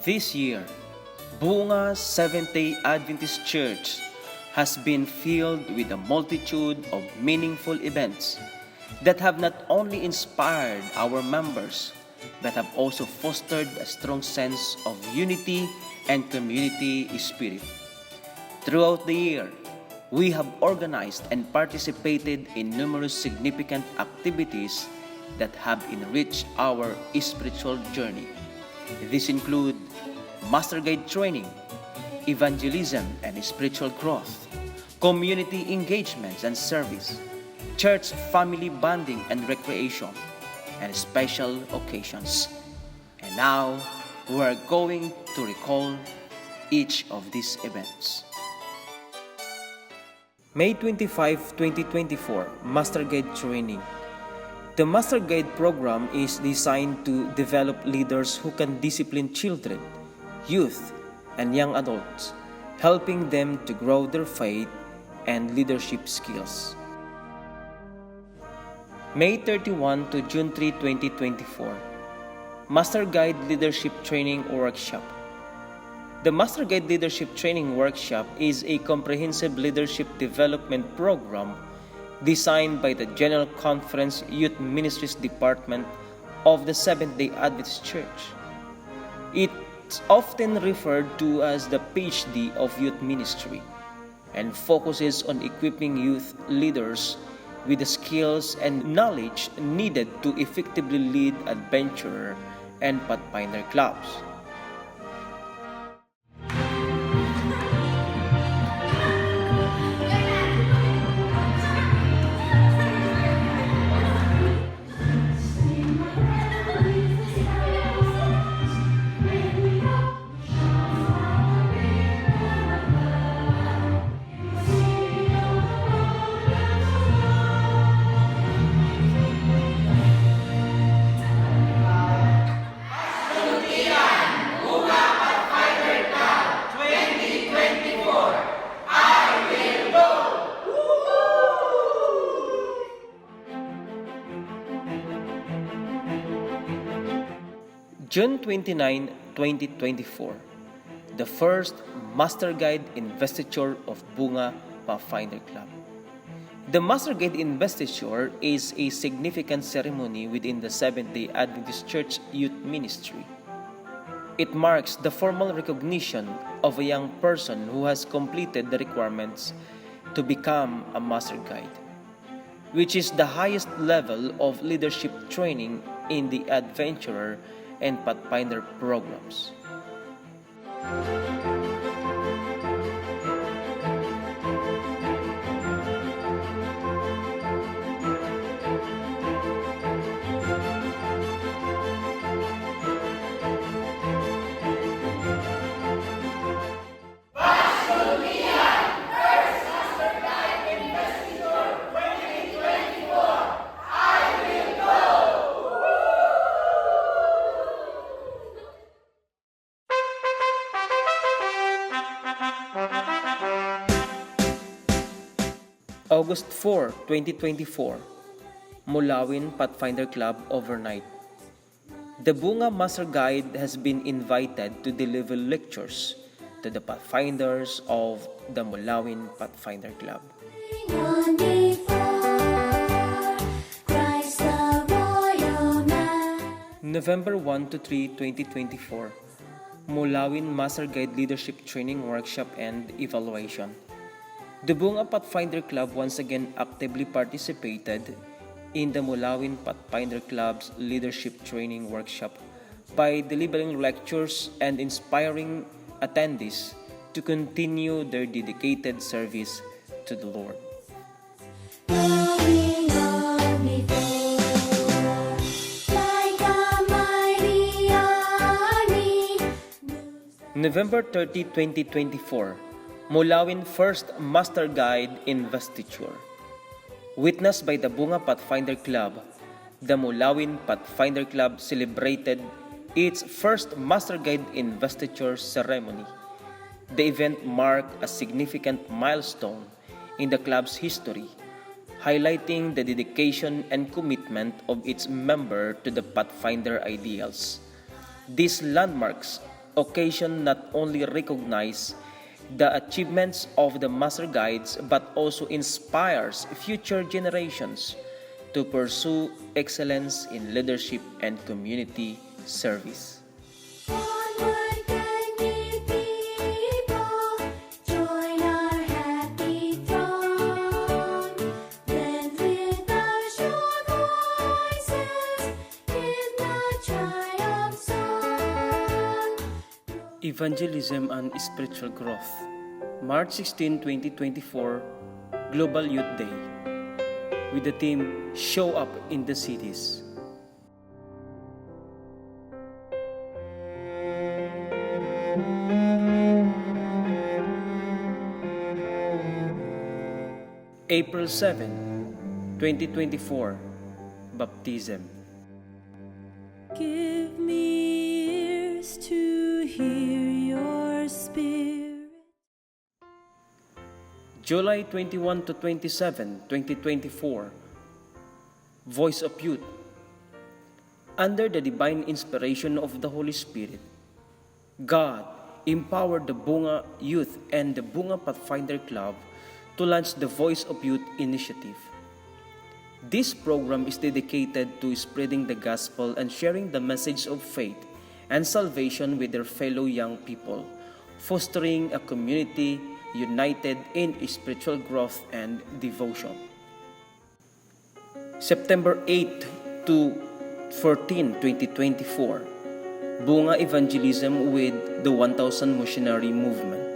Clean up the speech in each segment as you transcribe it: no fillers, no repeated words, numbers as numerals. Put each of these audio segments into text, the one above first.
This year, Bunga Seventh-day Adventist Church has been filled with a multitude of meaningful events that have not only inspired our members but have also fostered a strong sense of unity and community spirit. Throughout the year, we have organized and participated in numerous significant activities that have enriched our spiritual journey. These include Master Guide training, evangelism and spiritual growth, community engagements and service, church family bonding and recreation, and special occasions. And now, we are going to recall each of these events. May 25, 2024, Master Guide Training. The Master Guide program is designed to develop leaders who can discipline children, youth, and young adults, helping them to grow their faith and leadership skills. May 31 to June 3, 2024, Master Guide Leadership Training Workshop. The Master Guide Leadership Training Workshop is a comprehensive leadership development program designed by the General Conference Youth Ministries Department of the Seventh-day Adventist Church. It's often referred to as the PhD of Youth Ministry and focuses on equipping youth leaders with the skills and knowledge needed to effectively lead adventurer and pathfinder clubs. June 29, 2024, the first Master Guide Investiture of Bunga Pathfinder Club. The Master Guide Investiture is a significant ceremony within the Seventh-day Adventist Church Youth Ministry. It marks the formal recognition of a young person who has completed the requirements to become a Master Guide, which is the highest level of leadership training in the Adventurer and Pathfinder programs. August 4, 2024, Mulawin Pathfinder Club Overnight. The Bunga Master Guide has been invited to deliver lectures to the Pathfinders of the Mulawin Pathfinder Club. November 1 to 3, 2024, Mulawin Master Guide Leadership Training Workshop and Evaluation. The Bunga Pathfinder Club once again actively participated in the Mulawin Pathfinder Club's Leadership Training Workshop by delivering lectures and inspiring attendees to continue their dedicated service to the Lord. November 30, 2024, Mulawin First Master Guide Investiture. Witnessed by the Bunga Pathfinder Club, the Mulawin Pathfinder Club celebrated its first Master Guide Investiture ceremony. The event marked a significant milestone in the club's history, highlighting the dedication and commitment of its member to the Pathfinder ideals. These landmarks occasion not only recognize the achievements of the master guides but also inspires future generations to pursue excellence in leadership and community service. Onward, kindly people, join our happy throng. Blend with our sure voices in the triumph song. Evangelism and Spiritual Growth, March 16, 2024, Global Youth Day, with the theme Show Up in the Cities. April 7, 2024, Baptism. Give me ears to hear your spirit. July 21 to 27, 2024, Voice of Youth. Under the divine inspiration of the Holy Spirit, God empowered the Bunga Youth and the Bunga Pathfinder Club to launch the Voice of Youth initiative. This program is dedicated to spreading the gospel and sharing the message of faith and salvation with their fellow young people, fostering a community united in spiritual growth and devotion. September 8 to 14, 2024, Bunga Evangelism with the 1000 Missionary Movement.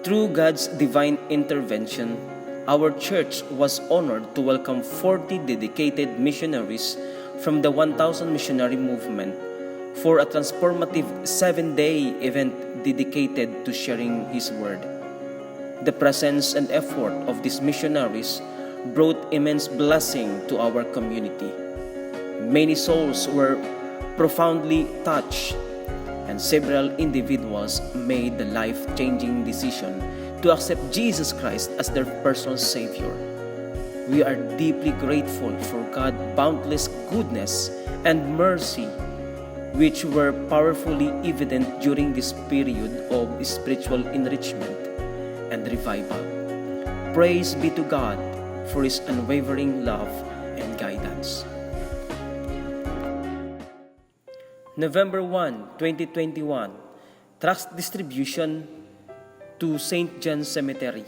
Through God's divine intervention, our church was honored to welcome 40 dedicated missionaries from the 1000 Missionary Movement for a transformative 7-day event dedicated to sharing His Word. The presence and effort of these missionaries brought immense blessing to our community. Many souls were profoundly touched, and several individuals made the life-changing decision to accept Jesus Christ as their personal Savior. We are deeply grateful for God's boundless goodness and mercy, which were powerfully evident during this period of spiritual enrichment and revival. Praise be to God for His unwavering love and guidance. November 1, 2021, Trust Distribution to St. John's Cemetery.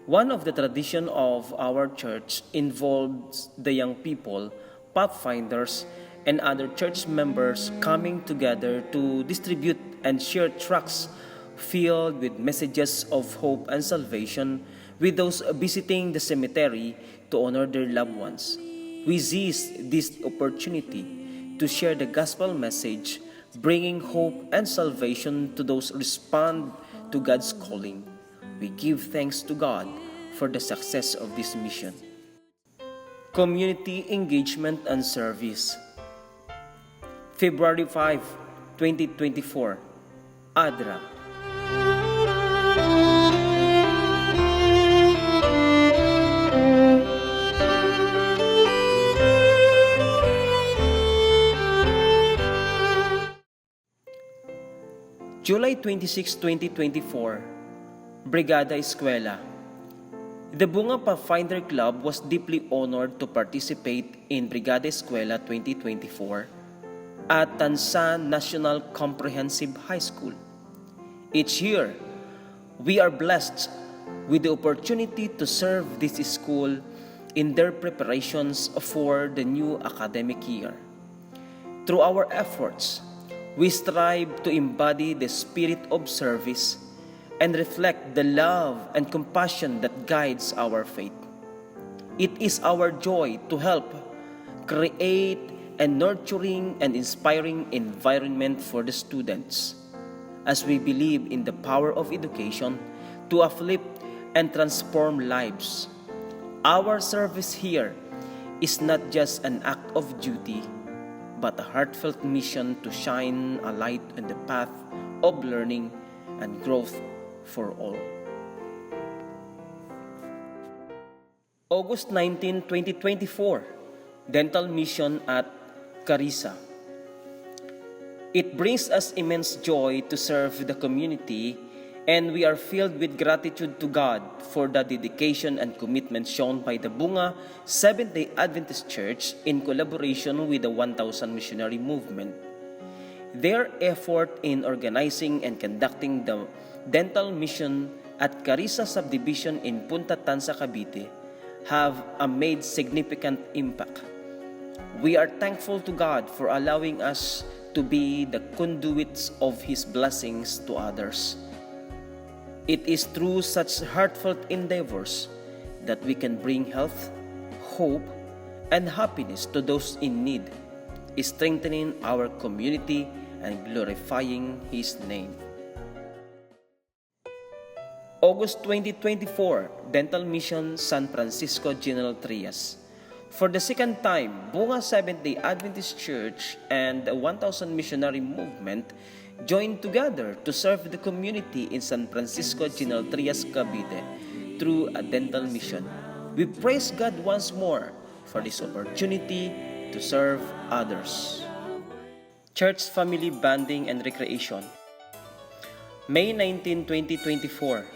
One of the traditions of our church involves the young people, pathfinders, and other church members coming together to distribute and share tracts filled with messages of hope and salvation with those visiting the cemetery to honor their loved ones. We seize this opportunity to share the gospel message, bringing hope and salvation to those who respond to God's calling. We give thanks to God for the success of this mission. Community Engagement and Service. February 5, 2024, ADRA. July 26, 2024, Brigada Eskwela. The Bunga Pathfinder Club was deeply honored to participate in Brigada Eskwela 2024 at Tansan National Comprehensive High School. Each year, we are blessed with the opportunity to serve this school in their preparations for the new academic year. Through our efforts, we strive to embody the spirit of service and reflect the love and compassion that guides our faith. It is our joy to help create a nurturing and inspiring environment for the students, as we believe in the power of education to uplift and transform lives. Our service here is not just an act of duty, but a heartfelt mission to shine a light on the path of learning and growth for all. August 19, 2024, Dental Mission at Carissa. It brings us immense joy to serve the community, and we are filled with gratitude to God for the dedication and commitment shown by the Bunga Seventh-day Adventist Church in collaboration with the 1,000 Missionary Movement. Their effort in organizing and conducting the dental mission at Carissa Subdivision in Punta Tansa, Cavite have made significant impact. We are thankful to God for allowing us to be the conduits of His blessings to others. It is through such heartfelt endeavors that we can bring health, hope, and happiness to those in need, strengthening our community and glorifying His name. August 2024, Dental Mission San Francisco General Trias. For the second time, Bunga Seventh-day Adventist Church and the 1,000 Missionary Movement joined together to serve the community in San Francisco General Trias, Cavite through a dental mission. We praise God once more for this opportunity to serve others. Church Family Bonding and Recreation. May 19, 2024.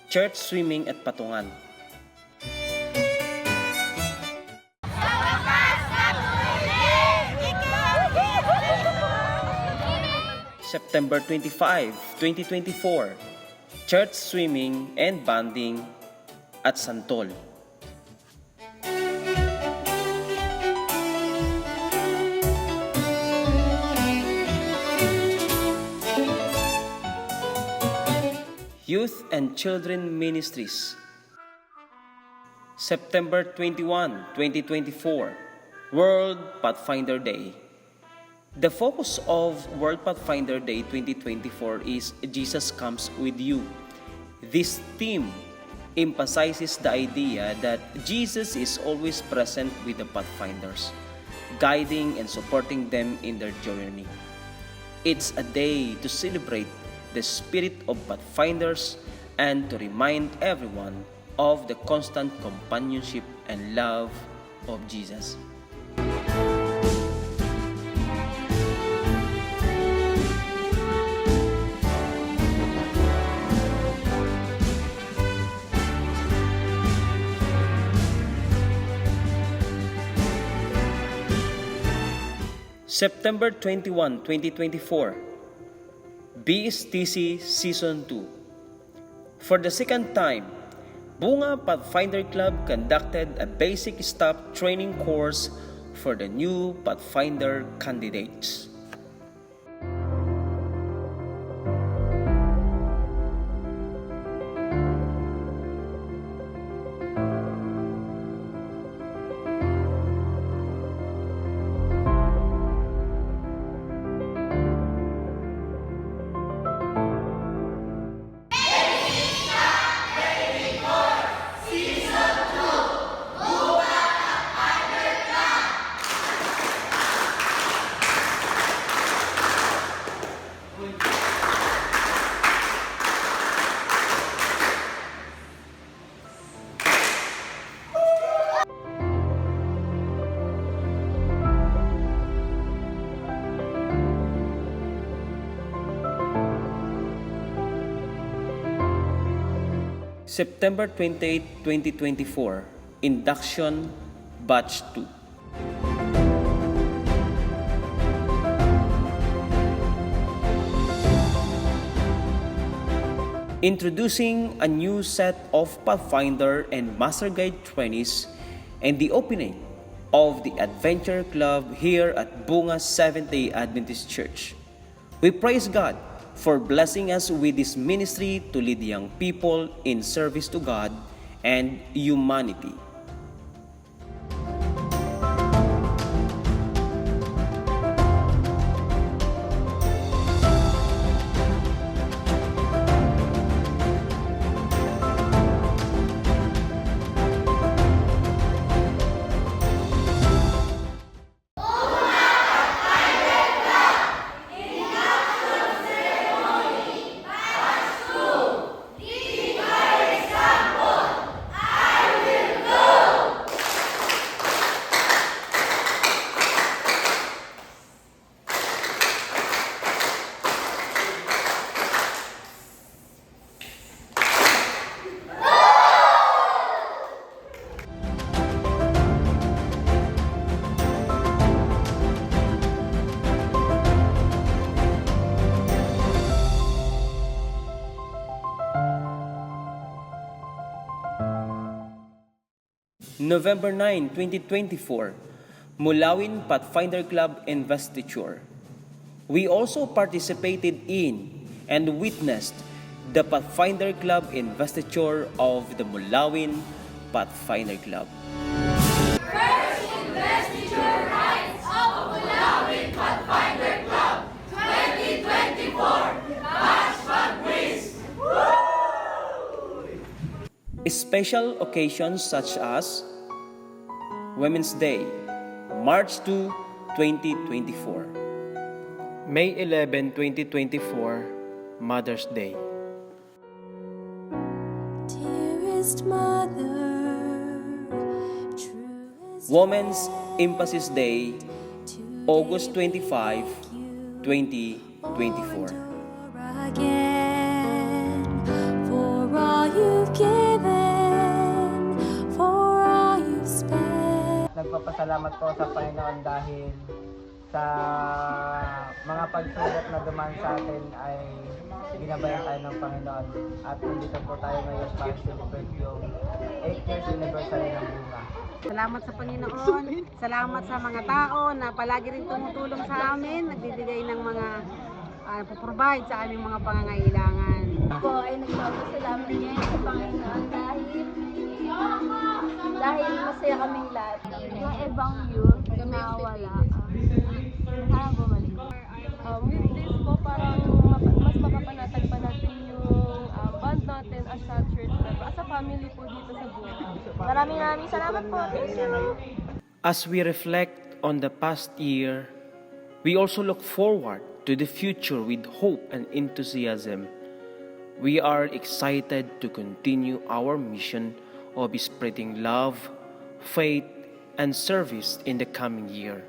Church Swimming at Patungan. September 25, 2024. Church Swimming and Bonding at Santol. Youth and Children Ministries. September 21, 2024. World Pathfinder Day. The focus of World Pathfinder Day 2024 is Jesus Comes With You. This theme emphasizes the idea that Jesus is always present with the Pathfinders, guiding and supporting them in their journey. It's a day to celebrate the spirit of Pathfinders and to remind everyone of the constant companionship and love of Jesus. September 21, 2024. BSTC Season 2. For the second time, Bunga Pathfinder Club conducted a basic staff training course for the new Pathfinder candidates. September 28, 2024, Induction Batch 2. Introducing a new set of Pathfinder and Master Guide trainees and the opening of the Adventure Club here at Bunga Seventh-day Adventist Church. We praise God for blessing us with this ministry to lead young people in service to God and humanity. Go! November 9, 2024, Mulawin Pathfinder Club Investiture. We also participated in and witnessed the Pathfinder Club Investiture of the Mulawin Pathfinder Club. Special occasions such as Women's Day, March 2, 2024. May 11, 2024, Mother's Day. Dearest mother, truest Women's Emphasis Day, to August be 25, with you 2024. again, for all you've given, for all you've spent. Nagpapasalamat po sa Panginoon dahil sa mga pagsubok na dumaan sa atin ay ginabayan tayo ng Panginoon at nandito po tayo ngayon para celebrate yung 8 years anniversary ng bunga. Salamat sa Panginoon, salamat sa mga tao na palagi rin tumutulong sa amin, nagbibigay ng mga provide sa aming mga pangangailangan. Ako ay nagpapasalamat ngayon sa Panginoon dahil masaya kaming lahat. Yung ibang youth na wala, sana bumalik. With this po, parang mas mapapanatag pa natin yung bond natin as a church member, as a family po dito sa Bunga. Maraming salamat po. Thank you. As we reflect on the past year, we also look forward to the future with hope and enthusiasm. We are excited to continue our mission of spreading love, faith, and service in the coming year.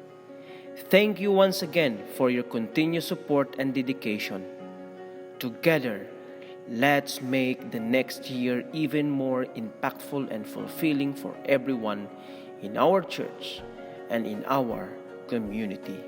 Thank you once again for your continued support and dedication. Together, let's make the next year even more impactful and fulfilling for everyone in our church and in our community.